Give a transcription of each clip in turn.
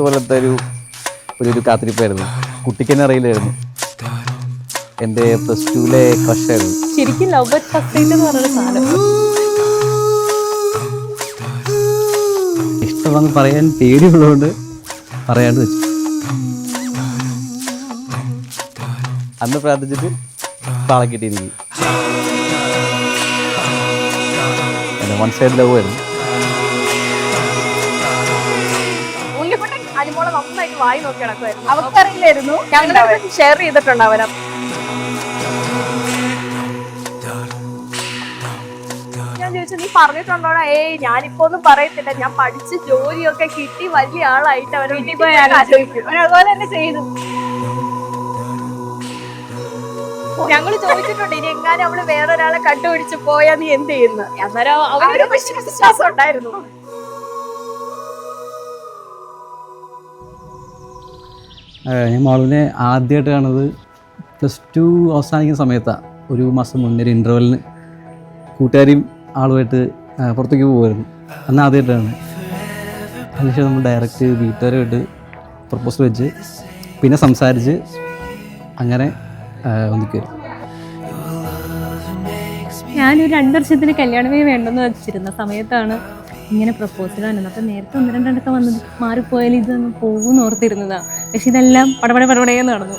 പോലത്തെ ഒരു കാത്തിരിപ്പായിരുന്നു. കുട്ടിക്ക് തന്നെ അറിയില്ലായിരുന്നു. എൻ്റെ +2 ക്രഷായിരുന്നു. ശരിക്കും ലവ് അറ്റ് ഫസ്റ്റ് സൈറ്റ് എന്ന് പറഞ്ഞൊരു സാധനം. ഇഷ്ടമാണെന്ന് പറയാൻ പേടിയുള്ളതുകൊണ്ട് പറയാണ്ട് വെച്ചു. അന്ന് പ്രാർത്ഥിച്ചിട്ട് പാളം കിട്ടി എനിക്ക്. വൺ സൈഡ് ലവ് ആയിരുന്നു. അനിമോളെ നന്നായിട്ട് വായി നോക്കി നടക്കുമായിരുന്നു. അവർക്കറിയില്ലായിരുന്നു. ഞങ്ങൾ ഷെയർ ചെയ്തിട്ടുണ്ട് അവനെ. ഞാൻ ചോദിച്ചു, നീ പറഞ്ഞിട്ടുണ്ടോടാ? ഞാനിപ്പോ ഒന്നും പറയത്തില്ല, ഞാൻ പഠിച്ച് ജോലിയൊക്കെ കിട്ടി വലിയ ആളായിട്ട് അവരെ വീട്ടിൽ പോയി ആലോചിക്കും. അതുപോലെ തന്നെ ചെയ്തു. ഞങ്ങള് ചോദിച്ചിട്ടുണ്ട്, ഇനി എങ്ങാനും അവള് വേറൊരാളെ കണ്ടുപിടിച്ച് പോയാ നീ എന്ത് ചെയ്യുന്നു? അന്നേരം അവരൊരു വിശ്വാസം ഉണ്ടായിരുന്നു. ഞാൻ മാളുവിനെ ആദ്യമായിട്ട് കാണുന്നത് +2 അവസാനിക്കുന്ന സമയത്താണ്. ഒരു മാസം മുന്നേ ഒരു ഇൻ്റർവെല്ലിന് കൂട്ടുകാരിയും ആളുമായിട്ട് പുറത്തേക്ക് പോകുമായിരുന്നു. അന്ന് ആദ്യമായിട്ടാണ്. അതിനുശേഷം നമ്മൾ ഡയറക്റ്റ് വീട്ടുകാരുമായിട്ട് പ്രപ്പോസൽ വെച്ച് പിന്നെ സംസാരിച്ച് അങ്ങനെ ഒന്നിക്കുമായിരുന്നു. ഞാനൊരു 2 വർഷത്തിന് കല്യാണമേ വേണ്ടെന്ന് വെച്ചിരുന്ന സമയത്താണ് ഇങ്ങനെ പ്രപ്പോസൽ വന്നത്. അപ്പം നേരത്തെ 1-2 വന്ന് മാറിപ്പോയാലും ഇതൊന്ന് പോകുമെന്ന് ഓർത്തിരുന്നതാണ്. പക്ഷെ ഇതെല്ലാം പടപടേന്ന് നടന്നു.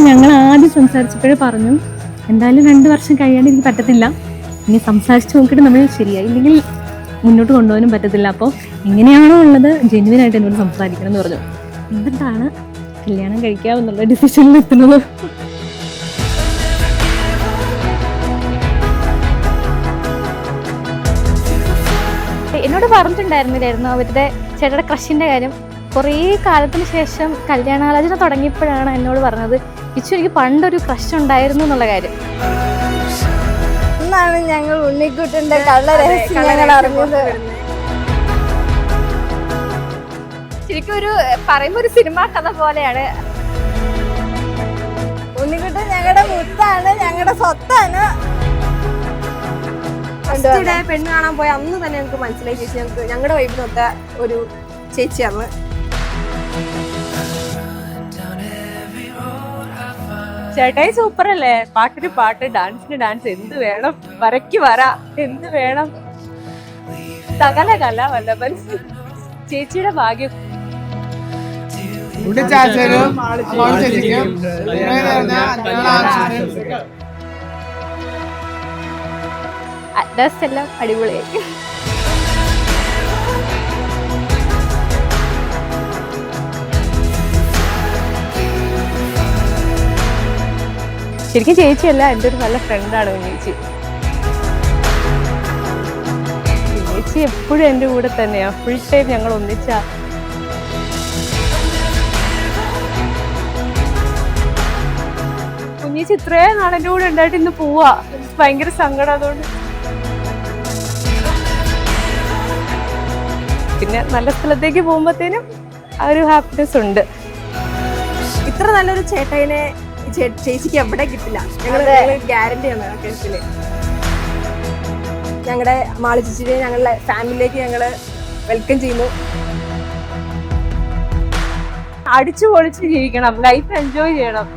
ഞങ്ങൾ ആദ്യം സംസാരിച്ചപ്പോഴേ പറഞ്ഞു, എന്തായാലും 2 വർഷം കഴിയാണ്ട് എനിക്ക് പറ്റത്തില്ല, ഇനി സംസാരിച്ച് നോക്കിയിട്ട് നമ്മൾ ശരിയായി ഇല്ലെങ്കിൽ മുന്നോട്ട് കൊണ്ടുപോകാനും പറ്റത്തില്ല. അപ്പോൾ എങ്ങനെയാണോ ഉള്ളത് ജെന്യുവനായിട്ട് എന്നോട് സംസാരിക്കണം എന്ന് പറഞ്ഞു. എന്നിട്ടാണ് കല്യാണം കഴിക്കാമെന്നുള്ള ഡിസിഷനിൽ എത്തുന്നത്. എന്നോട് പറഞ്ഞിട്ടുണ്ടായിരുന്നില്ലായിരുന്നു അവരുടെ ചേട്ടയുടെ ക്രഷിൻ്റെ കാര്യം. കുറേ കാലത്തിന് ശേഷം കല്യാണാലോചന തുടങ്ങിയപ്പോഴാണ് എന്നോട് പറഞ്ഞത്, ഇച്ചു എനിക്ക് പണ്ടൊരു ക്രഷ് ഉണ്ടായിരുന്നു എന്നുള്ള കാര്യം. എന്നാണ് ഞങ്ങൾ ഉണ്ണിക്കുട്ടൻ്റെ കള്ളരഹസ്യം ഞങ്ങൾ അറിഞ്ഞത്. ശരിക്കും ഒരു പറയുമ്പോൾ ഒരു സിനിമ കഥ പോലെയാണ്. ഉണ്ണിക്കുട്ടൻ ഞങ്ങളുടെ മുത്താണ്, ഞങ്ങളുടെ സ്വത്താണ്. പെണ്ണ് കാണാൻ പോയ അന്ന് തന്നെ ഞങ്ങൾക്ക് മനസ്സിലായി ചേച്ചി ഞങ്ങളുടെ വൈബിനൊത്ത ഒരു ചേച്ചിയാണ്. ചേട്ടായി സൂപ്പർ അല്ലേ? പാട്ടിന് പാട്ട്, ഡാൻസിന് ഡാൻസ്, എന്ത് വേണം, വരയ്ക്ക് വര, എന്ത് വേണം, സകല കല വല്ലഭൻ. ചേച്ചിയുടെ ഭാഗ്യം. അഡ്രസ് എല്ലാം അടിപൊളിയായി. ശരിക്കും ചേച്ചിയല്ല, എൻ്റെ ഒരു നല്ല ഫ്രണ്ടാണ് ചേച്ചി. ചേച്ചി എപ്പോഴും എൻ്റെ കൂടെ തന്നെയാ, ഫുൾ ടൈം ഞങ്ങൾ ഒന്നിച്ചാ. കുഞ്ഞേച്ചി ഇത്രയും നാളെൻ്റെ കൂടെ ഉണ്ടായിട്ട് ഇന്ന് പോവാ, ഭയങ്കര സങ്കടം. അതുകൊണ്ട് പിന്നെ നല്ല സ്ഥലത്തേക്ക് പോകുമ്പോഴത്തേനും ആ ഒരു ഹാപ്പിനെസ് ഉണ്ട്. ഇത്ര നല്ലൊരു ചേട്ടനെ ചേച്ചിക്ക് എവിടെ കിട്ടില്ല. ഗ്യാരണ്ടിയാണ് ആ കേസില്. ഞങ്ങളുടെ മാളി ചേച്ചിയെ ഞങ്ങളുടെ ഫാമിലിയിലേക്ക് ഞങ്ങള് വെൽക്കം ചെയ്യുന്നു. അടിച്ചു പൊളിച്ച് ജീവിക്കണം, ലൈഫ് എൻജോയ് ചെയ്യണം.